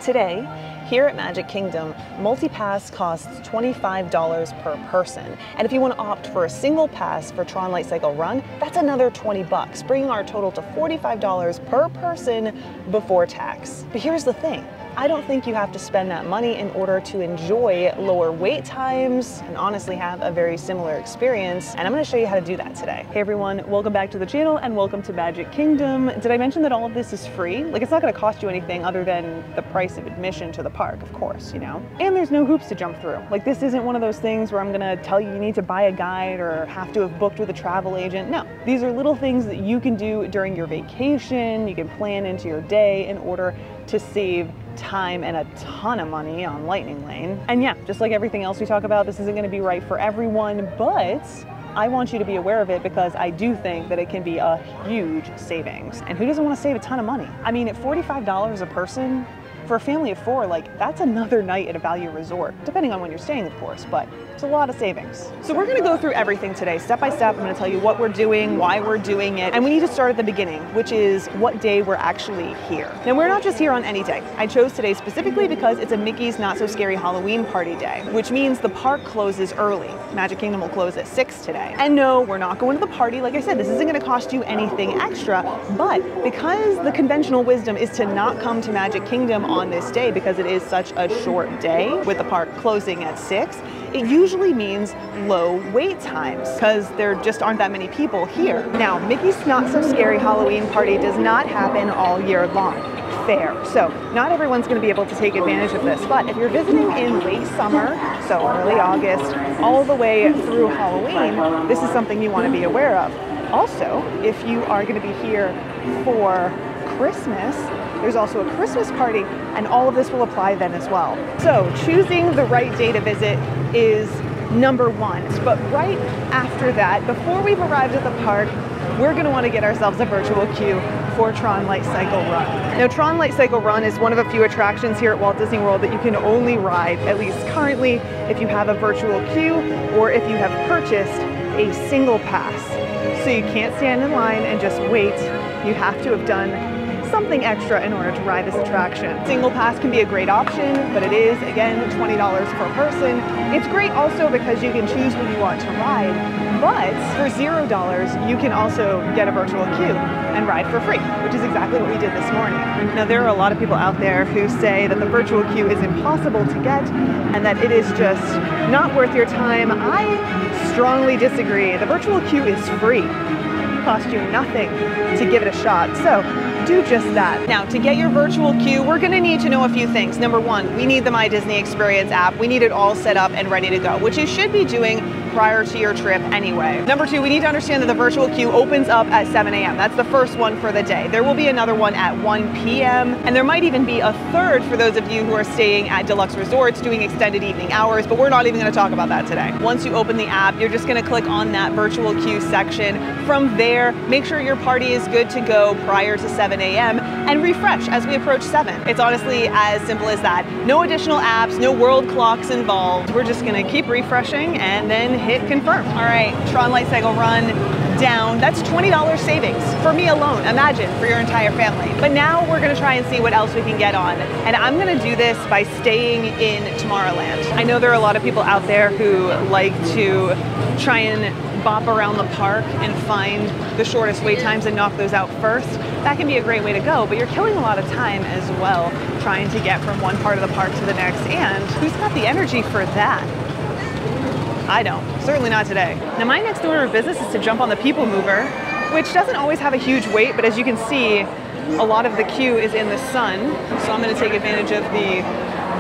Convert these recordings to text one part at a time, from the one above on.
Today, here at Magic Kingdom, multi-pass costs $25 per person. And if you want to opt for a single pass for Tron Light Cycle Run, that's another 20 bucks, bringing our total to $45 per person before tax. But here's the thing. I don't think you have to spend that money in order to enjoy lower wait times and honestly have a very similar experience. And I'm going to show you how to do that today. Hey everyone, welcome back to the channel and welcome to Magic Kingdom. Did I mention that all of this is free? Like, it's not going to cost you anything other than the price of admission to the park, of course, you know? And there's no hoops to jump through. Like, this isn't one of those things where I'm going to tell you you need to buy a guide or have to have booked with a travel agent. No, these are little things that you can do during your vacation. You can plan into your day in order to save time and a ton of money on Lightning Lane. And yeah, just like everything else we talk about, this isn't going to be right for everyone, but I want you to be aware of it because I do think that it can be a huge savings. And who doesn't want to save a ton of money? I mean, at $45 a person, for a family of 4, like, that's another night at a value resort, depending on when you're staying, of course, but it's a lot of savings. So we're gonna go through everything today, step by step. I'm gonna tell you what we're doing, why we're doing it, and we need to start at the beginning, which is what day we're actually here. Now, we're not just here on any day. I chose today specifically because it's a Mickey's Not So Scary Halloween Party day, which means the park closes early. Magic Kingdom will close at 6 today. And no, we're not going to the party. Like I said, this isn't gonna cost you anything extra, but because the conventional wisdom is to not come to Magic Kingdom on this day because it is such a short day with the park closing at 6, it usually means low wait times because there just aren't that many people here. Now, Mickey's Not So Scary Halloween Party does not happen all year long. Fair. So not everyone's going to be able to take advantage of this, but if you're visiting in late summer, so early August, all the way through Halloween, this is something you want to be aware of. Also, if you are going to be here for Christmas, there's also a Christmas party, and all of this will apply then as well. So choosing the right day to visit is number one. But right after that, before we've arrived at the park, we're going to want to get ourselves a virtual queue for Tron Light Cycle Run. Now, Tron Light Cycle Run is one of a few attractions here at Walt Disney World that you can only ride, at least currently, if you have a virtual queue or if you have purchased a single pass. So you can't stand in line and just wait. You have to have done something extra in order to ride this attraction. Single pass can be a great option, but it is, again, $20 per person. It's great also because you can choose when you want to ride, but for $0, you can also get a virtual queue and ride for free, which is exactly what we did this morning. Now, there are a lot of people out there who say that the virtual queue is impossible to get and that it is just not worth your time. I strongly disagree. The virtual queue is free. It costs you nothing to give it a shot. So do just that. Now, to get your virtual queue, we're gonna need to know a few things. Number one, we need the My Disney Experience app. We need it all set up and ready to go, which you should be doing prior to your trip anyway. Number two, we need to understand that the virtual queue opens up at 7 a.m. That's the first one for the day. There will be another one at 1 p.m. and there might even be a third for those of you who are staying at deluxe resorts doing extended evening hours, but we're not even gonna talk about that today. Once you open the app, you're just gonna click on that virtual queue section. From there, make sure your party is good to go prior to 7 a.m. and refresh as we approach 7. It's honestly as simple as that. No additional apps, no world clocks involved. We're just gonna keep refreshing and then hit confirm. All right, Tron Light Cycle Run down. That's $20 savings for me alone. Imagine for your entire family. But now we're gonna try and see what else we can get on. And I'm gonna do this by staying in Tomorrowland. I know there are a lot of people out there who like to try and bop around the park and find the shortest wait times and knock those out first. That can be a great way to go, but you're killing a lot of time as well trying to get from one part of the park to the next. And who's got the energy for that? I don't. Certainly not today. Now, my next order of business is to jump on the People Mover, which doesn't always have a huge wait, but as you can see, a lot of the queue is in the sun. So I'm going to take advantage of the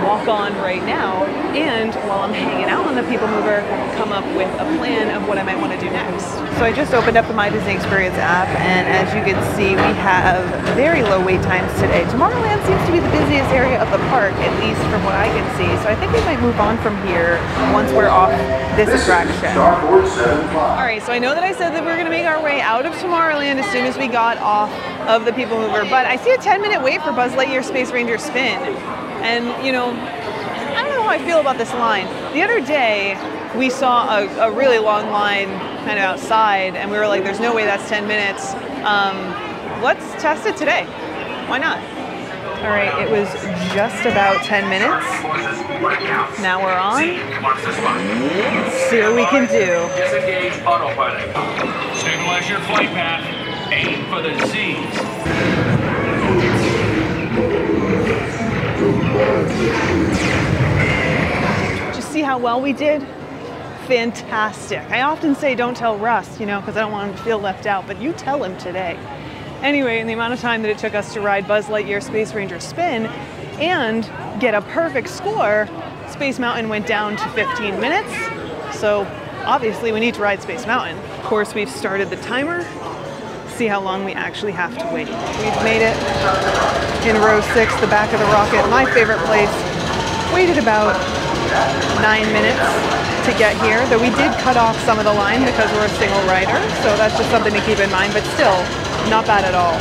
walk on right now, and while I'm hanging out on the People Mover, come up with a plan of what I might want to do next. So I just opened up the My Disney Experience app, and as you can see, we have very low wait times today. Tomorrowland seems to be the busiest area of the park, at least from what I can see. So I think we might move on from here once we're off this attraction. All right, so I know that I said that we're going to make our way out of Tomorrowland as soon as we got off of the People Mover, but I see a 10-minute wait for Buzz Lightyear Space Ranger Spin. And, you know, I don't know how I feel about this line. The other day, we saw a really long line kind of outside, and we were like, there's no way that's 10 minutes. Let's test it today. Why not? All right, it was just about 10 minutes. Now we're on. Let's see what we can do. Disengage autopilot. Stabilize your flight path. Aim for the Z's. Just see how well we did? Fantastic. I often say don't tell Russ, because I don't want him to feel left out, but you tell him today. Anyway, in the amount of time that it took us to ride Buzz Lightyear Space Ranger Spin and get a perfect score, Space Mountain went down to 15 minutes. So obviously we need to ride Space Mountain. Of course, we've started the timer. See how long we actually have to wait. We've made it in row 6, the back of the rocket, my favorite place. Waited about 9 minutes to get here, though we did cut off some of the line because we're a single rider, so that's just something to keep in mind, but still, not bad at all.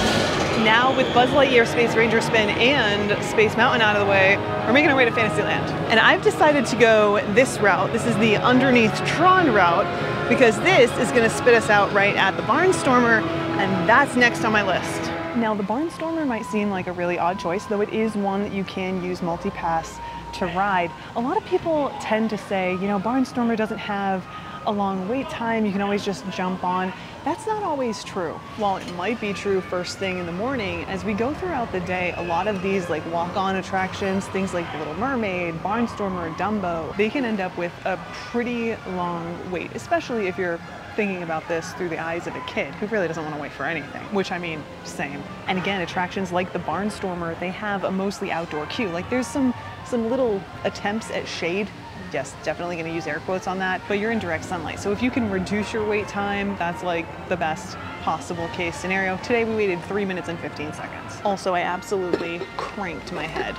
Now with Buzz Lightyear Space Ranger Spin and Space Mountain out of the way, we're making our way to Fantasyland. And I've decided to go this route. This is the underneath Tron route, because this is gonna spit us out right at the Barnstormer, and that's next on my list. Now the Barnstormer might seem like a really odd choice, though it is one that you can use multi-pass to ride. A lot of people tend to say, Barnstormer doesn't have a long wait time, you can always just jump on. That's not always true. While it might be true first thing in the morning, as we go throughout the day, a lot of these like walk-on attractions, things like The Little Mermaid, Barnstormer, Dumbo, they can end up with a pretty long wait, especially if you're thinking about this through the eyes of a kid who really doesn't want to wait for anything, which I mean, same. And again, attractions like the Barnstormer, they have a mostly outdoor queue. Like there's some little attempts at shade. Yes, definitely going to use air quotes on that, but you're in direct sunlight. So if you can reduce your wait time, that's like the best possible case scenario. Today we waited 3 minutes and 15 seconds. Also, I absolutely cranked my head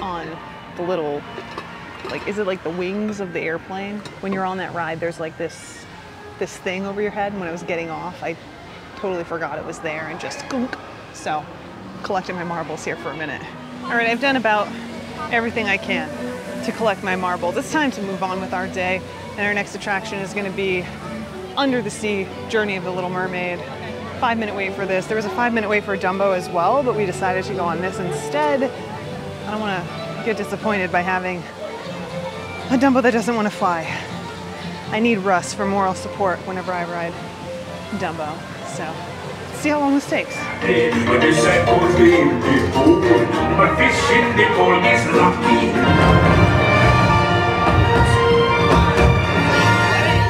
on the little, is it like the wings of the airplane? When you're on that ride, there's like this thing over your head. And when I was getting off, I totally forgot it was there and just gunk. So, collecting my marbles here for a minute. All right, I've done about everything I can to collect my marbles. It's time to move on with our day, and our next attraction is going to be Under the Sea, Journey of the Little Mermaid. 5-minute wait for this. There was a 5-minute wait for Dumbo as well, but we decided to go on this instead. I don't want to get disappointed by having a Dumbo that doesn't want to fly. I need Russ for moral support whenever I ride Dumbo. So, let's see how long this takes.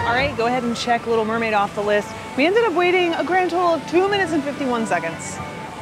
Alright, go ahead and check Little Mermaid off the list. We ended up waiting a grand total of 2 minutes and 51 seconds.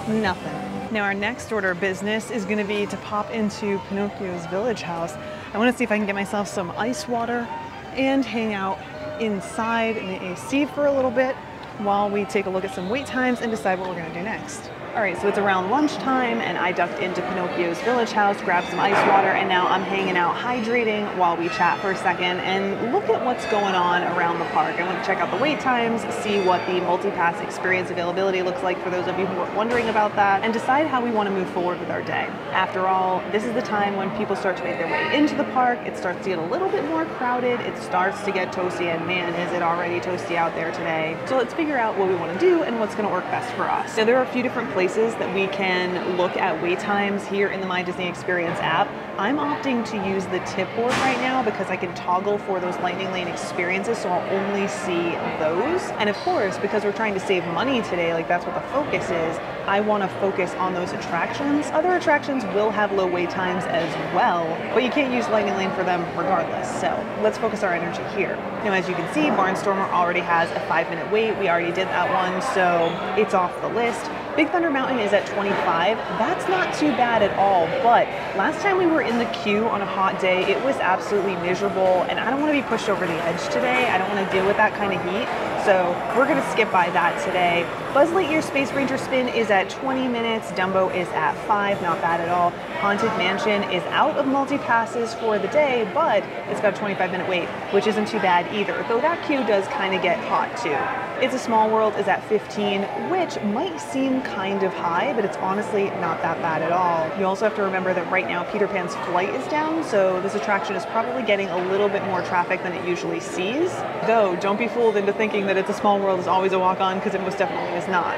Nothing. Now our next order of business is going to be to pop into Pinocchio's village house. I want to see if I can get myself some ice water and hang out inside in the AC for a little bit while we take a look at some wait times and decide what we're going to do next. All right, so it's around lunchtime and I ducked into Pinocchio's village house, grabbed some ice water, and now I'm hanging out hydrating while we chat for a second and look at what's going on around the park. I want to check out the wait times, see what the multi-pass experience availability looks like for those of you who are wondering about that, and decide how we want to move forward with our day. After all, this is the time when people start to make their way into the park. It starts to get a little bit more crowded. It starts to get toasty, and man, is it already toasty out there today. So let's figure out what we want to do and what's going to work best for us. So there are a few different places that we can look at wait times here in the My Disney Experience app. I'm opting to use the tip board right now because I can toggle for those Lightning Lane experiences, so I'll only see those. And of course, because we're trying to save money today, like that's what the focus is, I want to focus on those attractions. Other attractions will have low wait times as well, but you can't use Lightning Lane for them regardless. So let's focus our energy here. Now, as you can see, Barnstormer already has a 5-minute wait. We already did that one, so it's off the list. Big Thunder Mountain is at 25. That's not too bad at all, but last time we were in the queue on a hot day, it was absolutely miserable, and I don't want to be pushed over the edge today. I don't want to deal with that kind of heat, so we're going to skip by that today. Buzz Lightyear Space Ranger Spin is at 20 minutes. Dumbo is at 5, not bad at all. Haunted Mansion is out of multi-passes for the day, but it's got a 25-minute wait, which isn't too bad either, though that queue does kind of get hot too. It's a Small World is at 15, which might seem kind of high, but it's honestly not that bad at all. You also have to remember that right now Peter Pan's flight is down, so this attraction is probably getting a little bit more traffic than it usually sees. Though, don't be fooled into thinking that It's a Small World is always a walk-on, because it most definitely is not.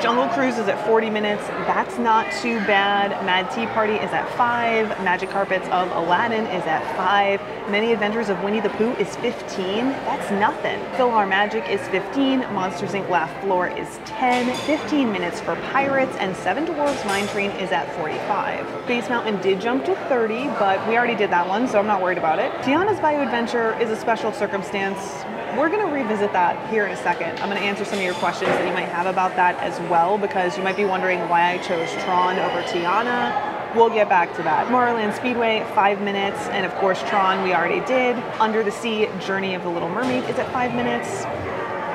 Jungle Cruise is at 40 minutes. That's not too bad. Mad Tea Party is at 5. Magic Carpets of Aladdin is at 5. Many Adventures of Winnie the Pooh is 15. That's nothing. PhilharMagic is 15. Monsters Inc. Laugh Floor is 10. 15 minutes for Pirates, and Seven Dwarfs Mine Train is at 45. Space Mountain did jump to 30, but we already did that one, so I'm not worried about it. Tiana's Bayou Adventure is a special circumstance. We're going to revisit that here in a second. I'm going to answer some of your questions that you might have about that as well, because you might be wondering why I chose Tron over Tiana. We'll get back to that. Tomorrowland Speedway, 5 minutes, and of course Tron we already did. Under the Sea, Journey of the Little Mermaid is at 5 minutes.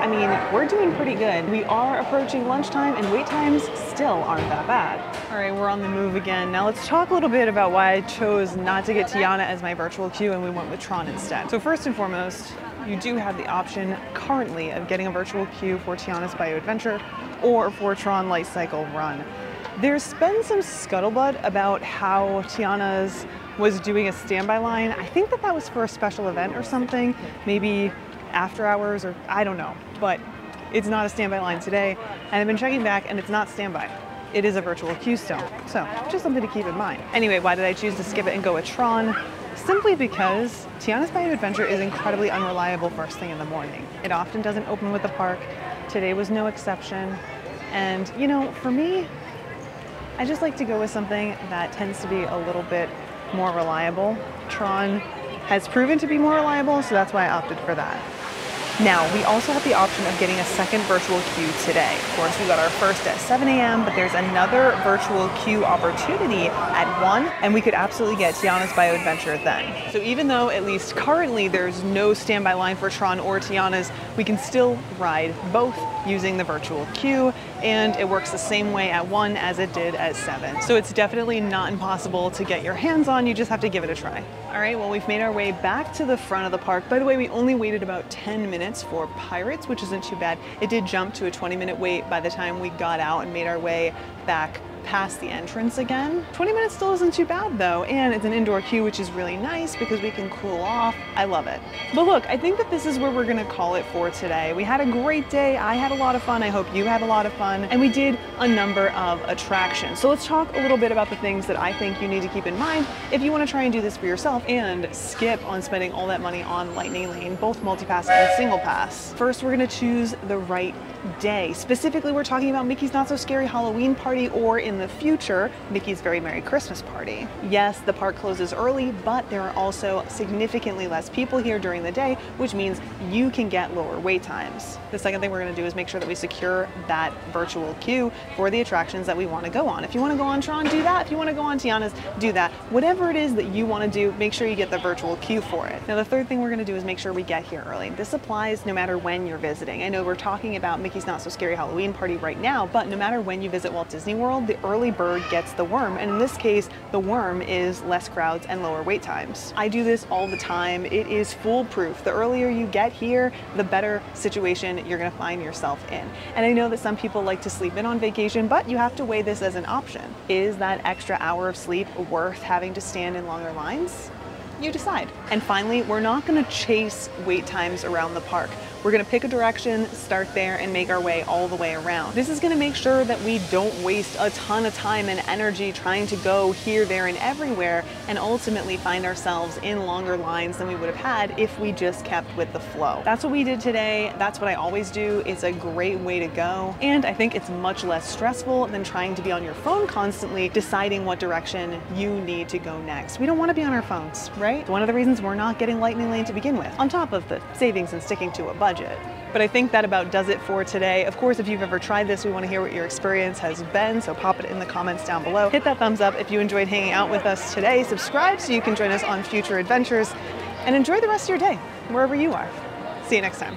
I mean, we're doing pretty good. We are approaching lunchtime, and wait times still aren't that bad. All right, we're on the move again. Now let's talk a little bit about why I chose not to get Tiana as my virtual queue and we went with Tron instead. So first and foremost, you do have the option currently of getting a virtual queue for Tiana's Bayou Adventure or for Tron Light Cycle Run. There's been some scuttlebutt about how Tiana's was doing a standby line. I think that was for a special event or something, maybe after hours, or I don't know, but it's not a standby line today. And I've been checking back and it's not standby. It is a virtual queue still. So just something to keep in mind. Anyway, why did I choose to skip it and go with Tron? Simply because Tiana's Bayou Adventure is incredibly unreliable first thing in the morning. It often doesn't open with the park. Today was no exception. And you know, for me, I just like to go with something that tends to be a little bit more reliable. Tron has proven to be more reliable, so that's why I opted for that. Now, we also have the option of getting a second virtual queue today. Of course, we got our first at 7 a.m., but there's another virtual queue opportunity at 1, and we could absolutely get Tiana's Bayou Adventure then. So even though, at least currently, there's no standby line for Tron or Tiana's, we can still ride both using the virtual queue, and it works the same way at 1 as it did at 7. So it's definitely not impossible to get your hands on, you just have to give it a try. All right, well, we've made our way back to the front of the park. By the way, we only waited about 10 minutes for Pirates, which isn't too bad. It did jump to a 20-minute wait by the time we got out and made our way back past the entrance again. 20 minutes still isn't too bad though, and it's an indoor queue, which is really nice because we can cool off. I love it. But look, I think that this is where we're gonna call it for today. We had a great day. I had a lot of fun. I hope you had a lot of fun, and we did a number of attractions. So let's talk a little bit about the things that I think you need to keep in mind if you want to try and do this for yourself and skip on spending all that money on Lightning Lane, both multi-pass and single pass. First, we're gonna choose the right day. Specifically, we're talking about Mickey's Not So Scary Halloween Party, or in the future, Mickey's Very Merry Christmas Party. Yes, the park closes early, but there are also significantly less people here during the day, which means you can get lower wait times. The second thing we're going to do is make sure that we secure that virtual queue for the attractions that we want to go on. If you want to go on Tron, do that. If you want to go on Tiana's, do that. Whatever it is that you want to do, make sure you get the virtual queue for it. Now, the third thing we're going to do is make sure we get here early. This applies no matter when you're visiting. I know we're talking about Mickey's Not So Scary Halloween Party right now, but no matter when you visit Walt Disney World, the early bird gets the worm, and in this case, the worm is less crowds and lower wait times. I do this all the time. It is foolproof. The earlier you get here, the better situation you're gonna find yourself in. And I know that some people like to sleep in on vacation, but you have to weigh this as an option. Is that extra hour of sleep worth having to stand in longer lines? You decide. And finally, we're not gonna chase wait times around the park. We're gonna pick a direction, start there, and make our way all the way around. This is gonna make sure that we don't waste a ton of time and energy trying to go here, there, and everywhere, and ultimately find ourselves in longer lines than we would have had if we just kept with the flow. That's what we did today. That's what I always do. It's a great way to go. And I think it's much less stressful than trying to be on your phone constantly deciding what direction you need to go next. We don't wanna be on our phones, right? It's one of the reasons we're not getting Lightning Lane to begin with, on top of the savings and sticking to a budget. But I think that about does it for today. Of course, if you've ever tried this, we want to hear what your experience has been, so pop it in the comments down below. Hit that thumbs up if you enjoyed hanging out with us today. Subscribe so you can join us on future adventures, and enjoy the rest of your day, wherever you are. See you next time.